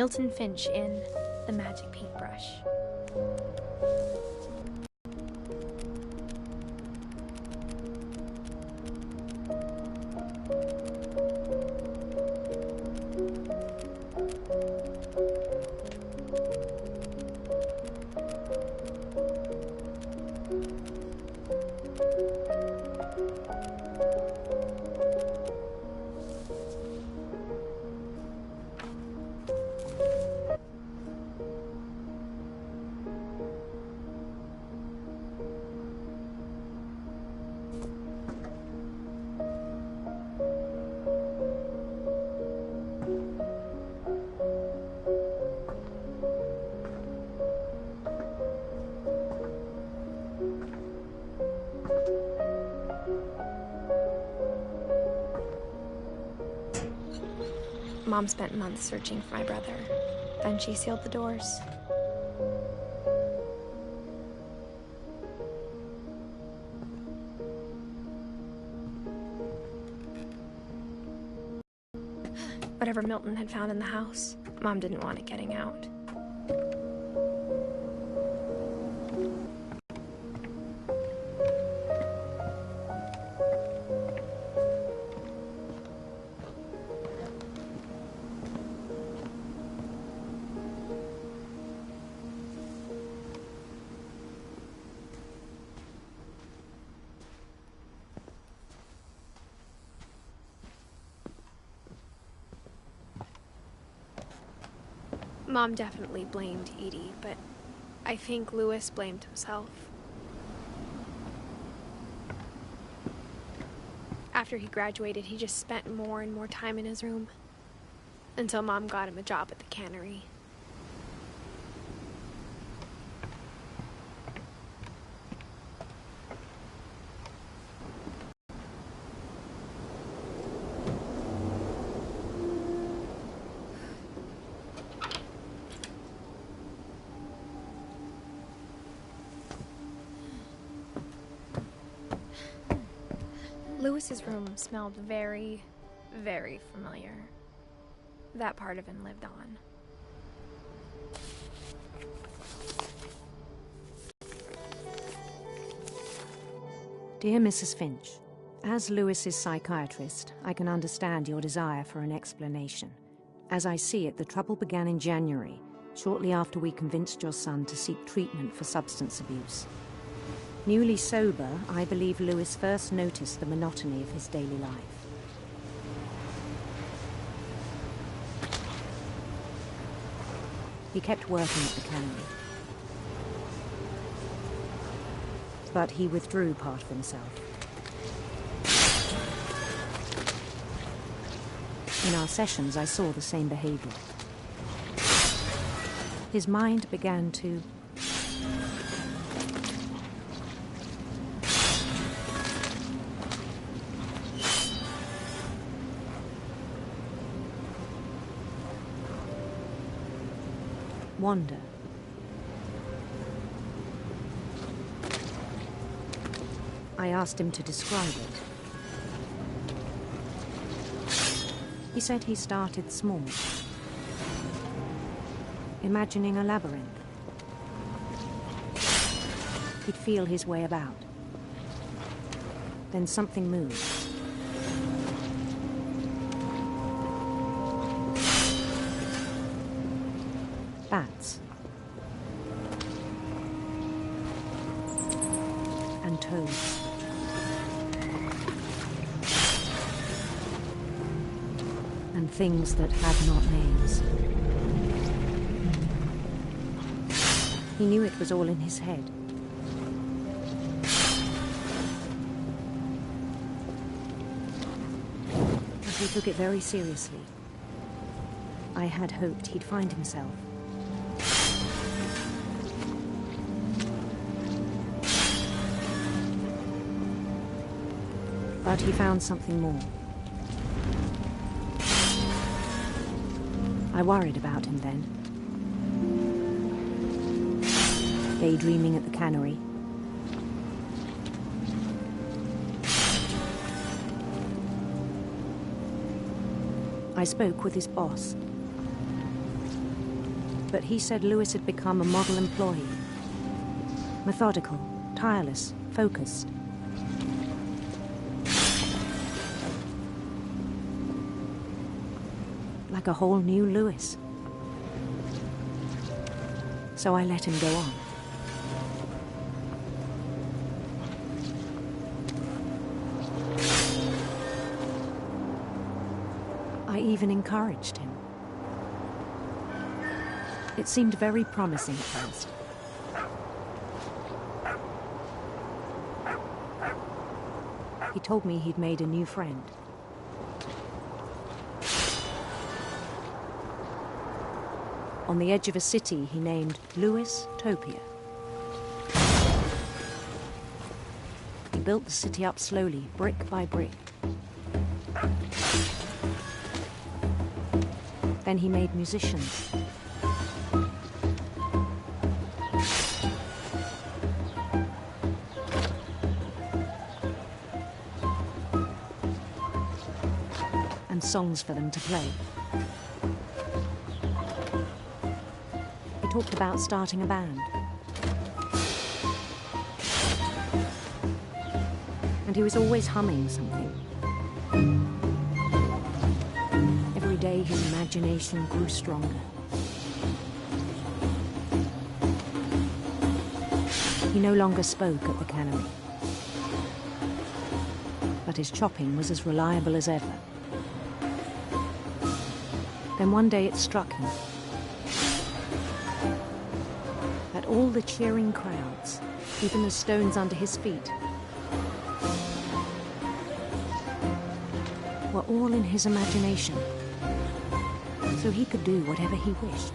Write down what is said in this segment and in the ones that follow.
Milton Finch in The Magic Paintbrush. Mom spent months searching for my brother. Then she sealed the doors. Whatever Milton had found in the house, Mom didn't want it getting out. Mom definitely blamed Edie, but I think Louis blamed himself. After he graduated, he just spent more and more time in his room, until Mom got him a job at the cannery. Louis's room smelled very, very familiar. That part of him lived on. Dear Mrs. Finch, as Louis's psychiatrist, I can understand your desire for an explanation. As I see it, the trouble began in January, shortly after we convinced your son to seek treatment for substance abuse. Newly sober, I believe Louis first noticed the monotony of his daily life. He kept working at the cannery, but he withdrew part of himself. In our sessions, I saw the same behavior. His mind began to wander. I asked him to describe it. He said he started small, imagining a labyrinth. He'd feel his way about. Then something moved. Bats. And toads. And things that had not names. He knew it was all in his head. But he took it very seriously. I had hoped he'd find himself. But he found something more. I worried about him then. Daydreaming at the cannery. I spoke with his boss. but he said Lewis had become a model employee. Methodical, tireless, focused. Like a whole new Lewis. So I let him go on. I even encouraged him. It seemed very promising at first. He told me he'd made a new friend. On the edge of a city he named Lewis Topia. He built the city up slowly, brick by brick. Then he made musicians. And songs for them to play. He talked about starting a band. And he was always humming something. Every day his imagination grew stronger. He no longer spoke at the cannery. But his chopping was as reliable as ever. Then one day it struck him that all the cheering crowds, even the stones under his feet, were all in his imagination, so he could do whatever he wished.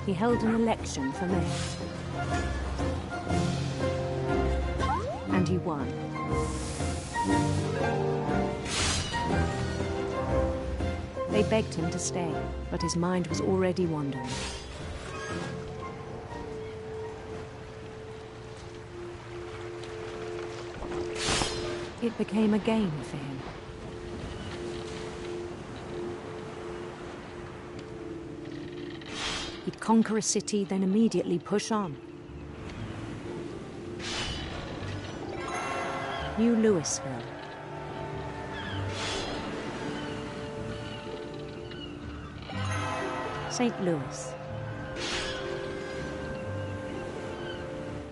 He held an election for mayor. And he won. They begged him to stay, but his mind was already wandering. It became a game for him. He'd conquer a city, then immediately push on. New Louisville. St. Louis.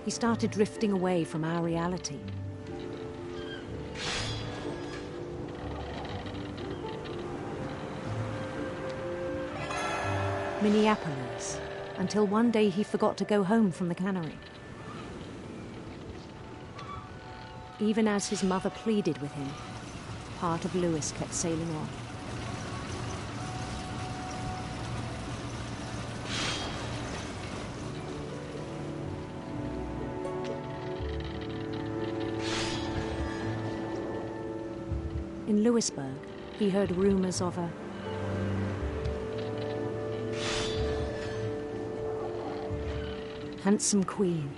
He started drifting away from our reality. Minneapolis, until one day he forgot to go home from the cannery. Even as his mother pleaded with him, part of Lewis kept sailing on. In Lewisburg, he heard rumors of a handsome queen.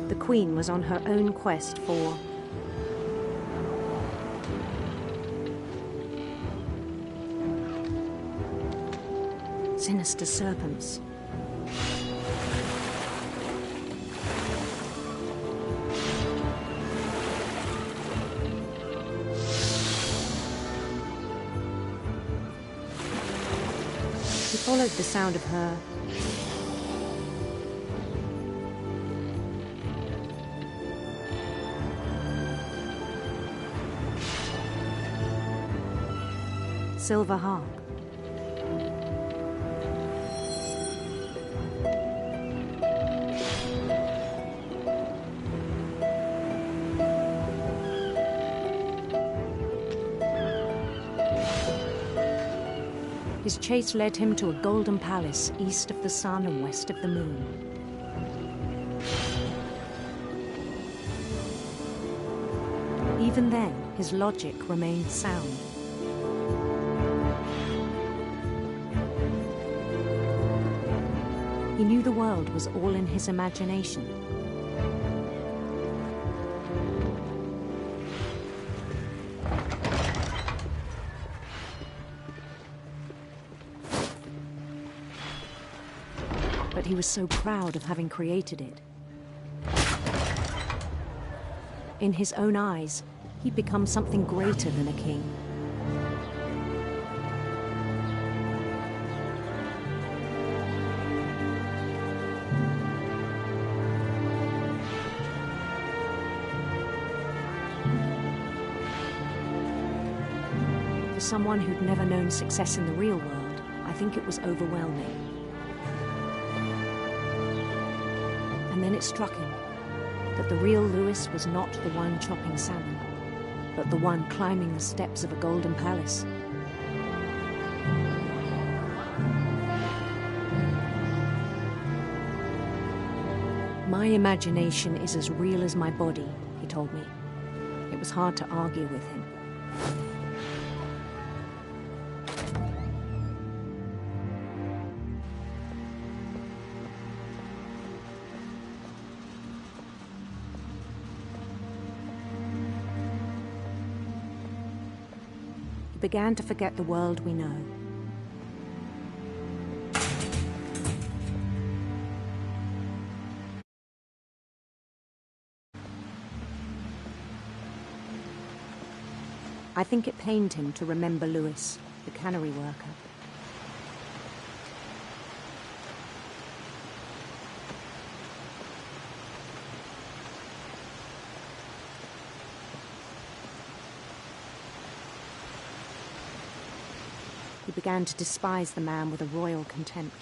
The queen was on her own quest for sinister serpents. He followed the sound of her silver harp. His chase led him to a golden palace east of the sun and west of the moon. even then, his logic remained sound. He knew the world was all in his imagination. But he was so proud of having created it. In his own eyes, he'd become something greater than a king. For someone who'd never known success in the real world, I think it was overwhelming. And then it struck him that the real Lewis was not the one chopping salmon, but the one climbing the steps of a golden palace. My imagination is as real as my body, he told me. It was hard to argue with him. Began to forget the world we know. I think it pained him to remember Lewis, the cannery worker. He began to despise the man with a royal contempt.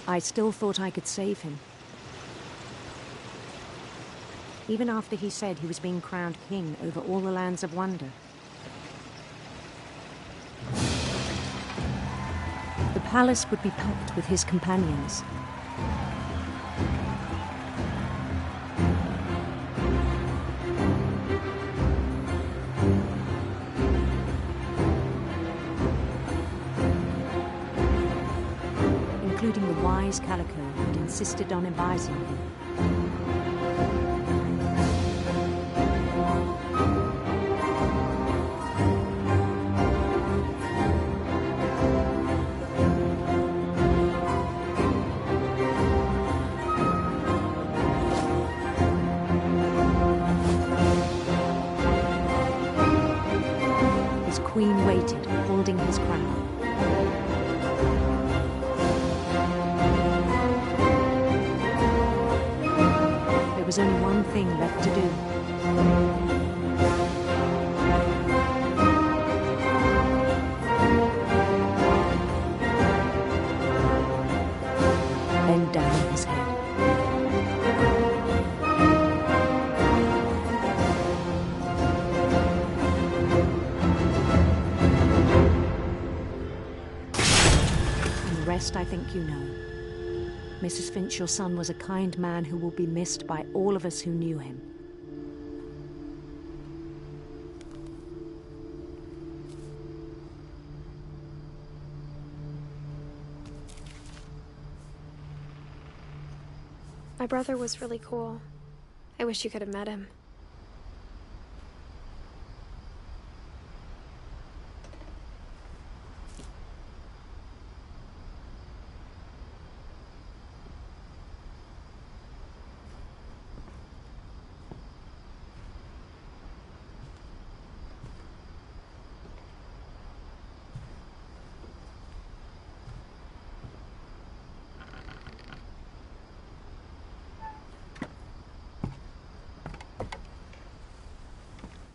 I still thought I could save him. Even after he said he was being crowned king over all the lands of wonder. The palace would be packed with his companions. Including the wise Calico who'd insisted on advising him. His queen waited, holding his crown. There was only one thing left to do. Bend down his head. And the rest I think you know. Mrs. Finch, your son was a kind man who will be missed by all of us who knew him. My brother was really cool. I wish you could have met him.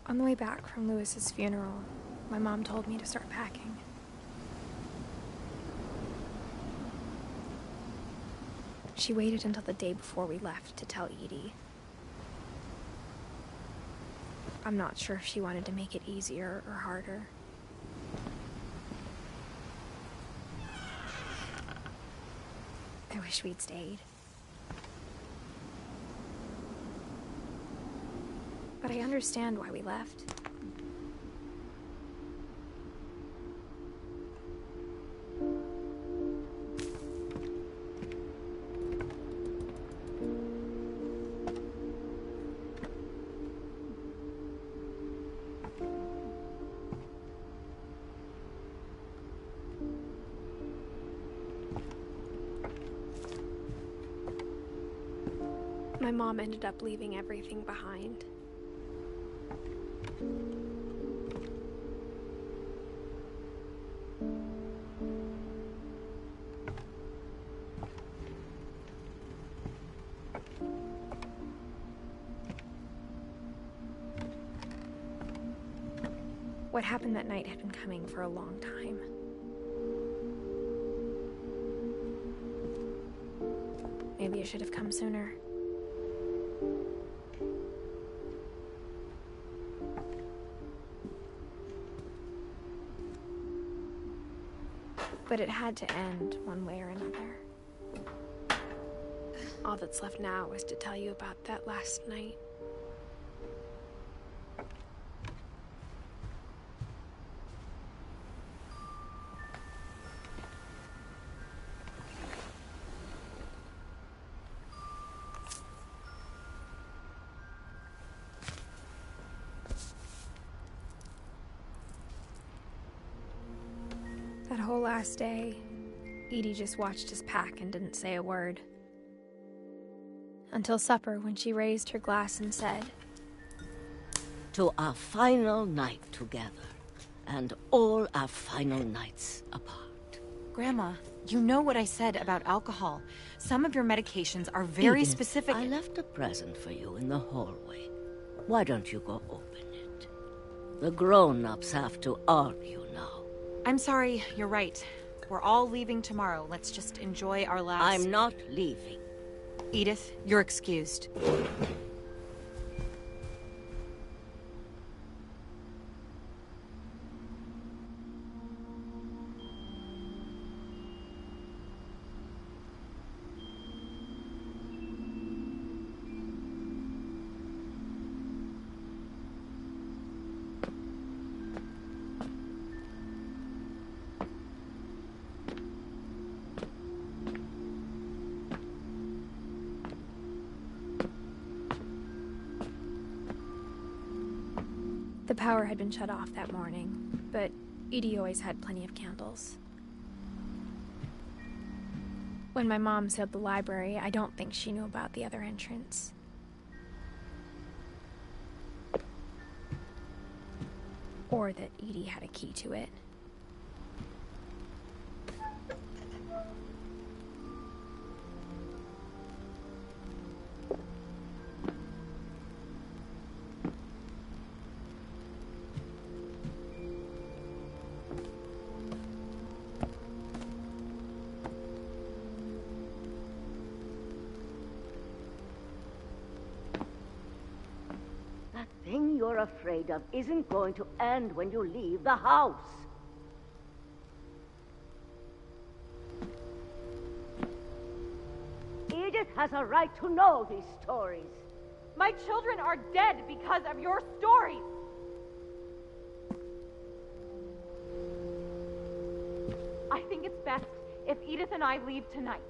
On the way back from Lewis's funeral, my mom told me to start packing. She waited until the day before we left to tell Edie. I'm not sure if she wanted to make it easier or harder. wish we'd stayed. But I understand why we left. My mom ended up leaving everything behind. What happened that night had been coming for a long time. Maybe it should have come sooner. But it had to end one way or another. All that's left now is to tell you about that last night. That whole last day, Edie just watched us pack and didn't say a word. Until supper, when she raised her glass and said, "To our final night together, and all our final nights apart." Grandma, you know what I said about alcohol. Some of your medications are very Edith, specific. I left a present for you in the hallway. Why don't you go open it? The grown-ups have to argue now. I'm sorry, you're right. We're all leaving tomorrow. Let's just enjoy our last... I'm not leaving. Edith, you're excused. The power had been shut off that morning, but Edie always had plenty of candles. When my mom sealed the library, I don't think she knew about the other entrance. Or that Edie had a key to it. The thing you're afraid of isn't going to end when you leave the house. Edith has a right to know these stories. My children are dead because of your stories! I think it's best if Edith and I leave tonight.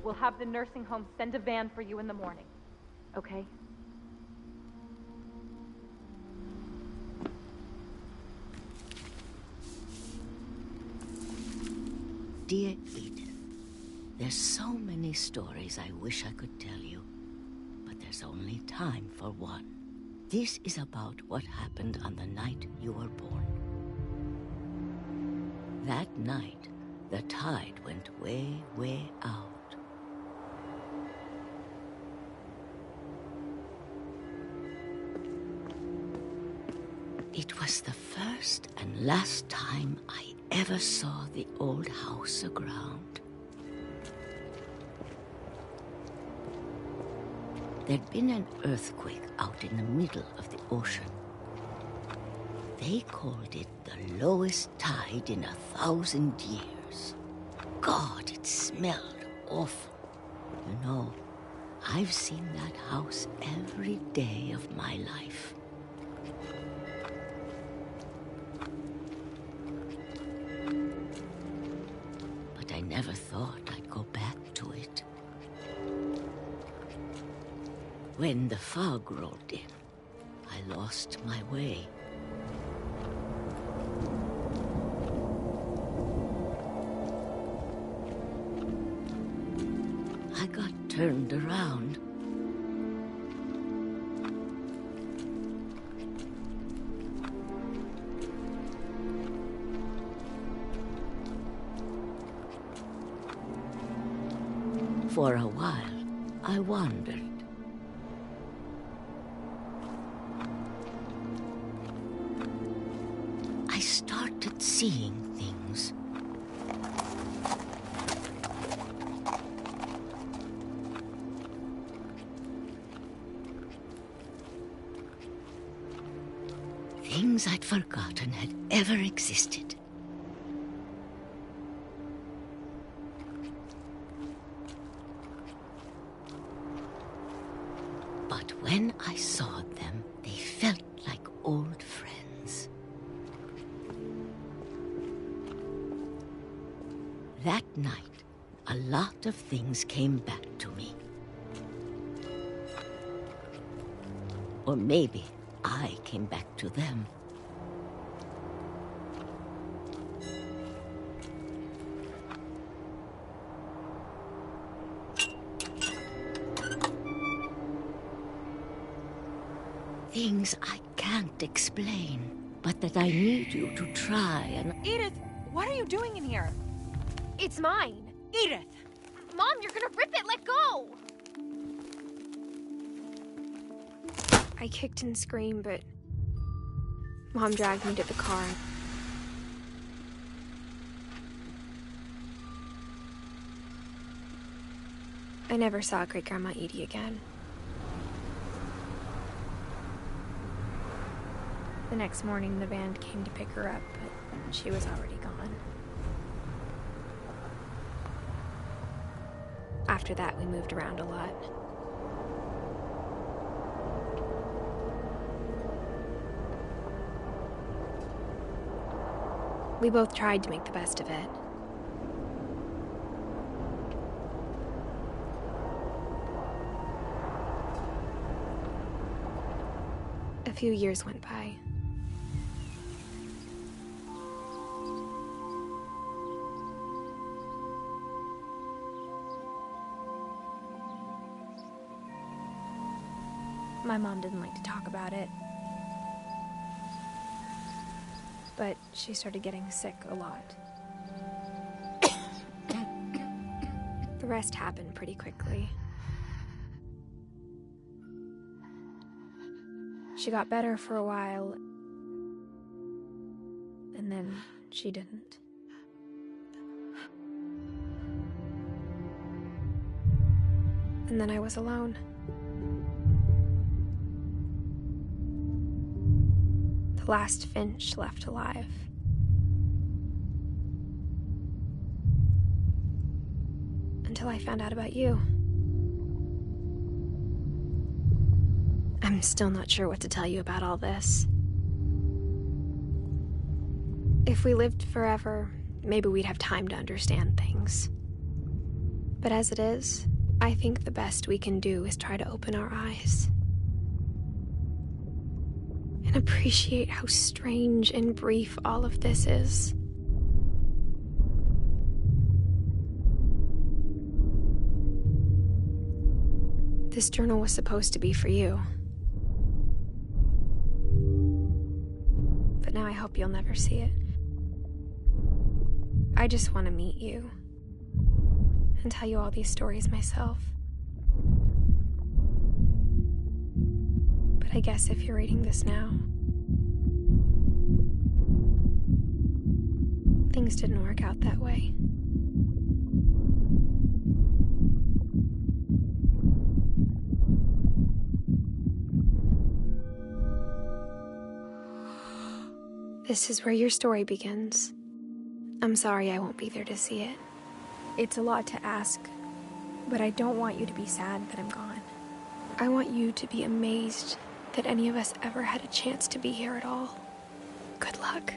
We'll have the nursing home send a van for you in the morning, okay? Dear Edith, there's so many stories I wish I could tell you, but there's only time for one. This is about what happened on the night you were born. That night, the tide went way, way out. It was the first and last time I ever saw the old house aground. There'd been an earthquake out in the middle of the ocean. They called it the lowest tide in 1,000 years. God, it smelled awful. You know, I've seen that house every day of my life. But I never thought I'd go back to it. When the fog rolled in, I lost my way. I got turned around. For a while, I wandered. I started seeing things. Things I'd forgotten had ever existed. But when I saw them, they felt like old friends. That night, a lot of things came back to me. Or maybe I came back to them. Things I can't explain, but that I need you to try and... Edith, what are you doing in here? It's mine. Edith! Mom, you're gonna rip it! Let go! I kicked and screamed, but Mom dragged me to the car. I never saw Great-Grandma Edie again. The next morning, the band came to pick her up, but she was already gone. After that, we moved around a lot. We both tried to make the best of it. A few years went by. My mom didn't like to talk about it. But she started getting sick a lot. The rest happened pretty quickly. She got better for a while, and then she didn't. And then I was alone. The last Finch left alive. Until I found out about you. I'm still not sure what to tell you about all this. If we lived forever, maybe we'd have time to understand things. But as it is, I think the best we can do is try to open our eyes. And appreciate how strange and brief all of this is. This journal was supposed to be for you. But now I hope you'll never see it. I just want to meet you and tell you all these stories myself. But I guess if you're reading this now, things didn't work out that way. This is where your story begins. I'm sorry I won't be there to see it. It's a lot to ask, but I don't want you to be sad that I'm gone. I want you to be amazed that any of us ever had a chance to be here at all. Good luck.